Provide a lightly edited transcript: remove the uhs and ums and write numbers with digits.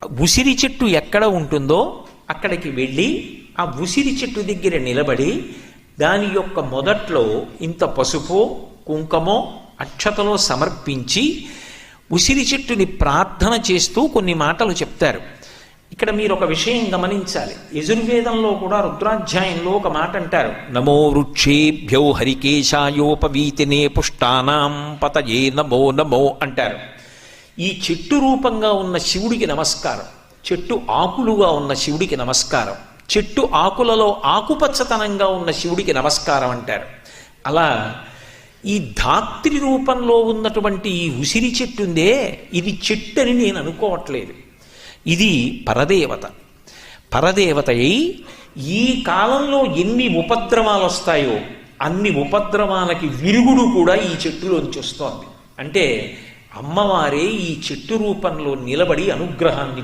ఉసిరి చెట్టు ఎక్కడ ఉంటుందో అక్కడికి వెళ్ళి ఆ ఉసిరి చెట్టు దగ్గర నిలబడి దాని యొక్క మొదట్లో ఇంత పసుపు కుంకుమో అక్షతలో సమర్పించి ఉసిరి చెట్టుని ప్రార్థన చేస్తూ కొన్ని మాటలు చెప్తారు. ఇక్కడ మీరు ఒక విషయం గమనించాలి. యజుర్వేదంలో కూడా రుద్రాధ్యాయంలో ఒక మాట అంటారు, నమో వృక్షేభ్యో హరికేశాయోపవీతినే పుష్టానాం పతయే నమో నమో అంటారు. ఈ చెట్టు రూపంగా ఉన్న శివుడికి నమస్కారం, చెట్టు ఆకులుగా ఉన్న శివుడికి నమస్కారం, చెట్టు ఆకులలో ఆకుపచ్చతనంగా ఉన్న శివుడికి నమస్కారం అంటారు. అలా ఈ ధాత్రి రూపంలో ఉన్నటువంటి ఈ ఉసిరి చెట్టు ఉందే, ఇది చెట్టు అని నేను అనుకోవట్లేదు. ఇది పరదేవత. పరదేవత అయి ఈ కాలంలో ఎన్ని ఉపద్రవాలు వస్తాయో అన్ని ఉపద్రవాలకి విరుగుడు కూడా ఈ చెట్టులోంచి వస్తోంది. అంటే అమ్మవారే ఈ చెట్టు రూపంలో నిలబడి అనుగ్రహాన్ని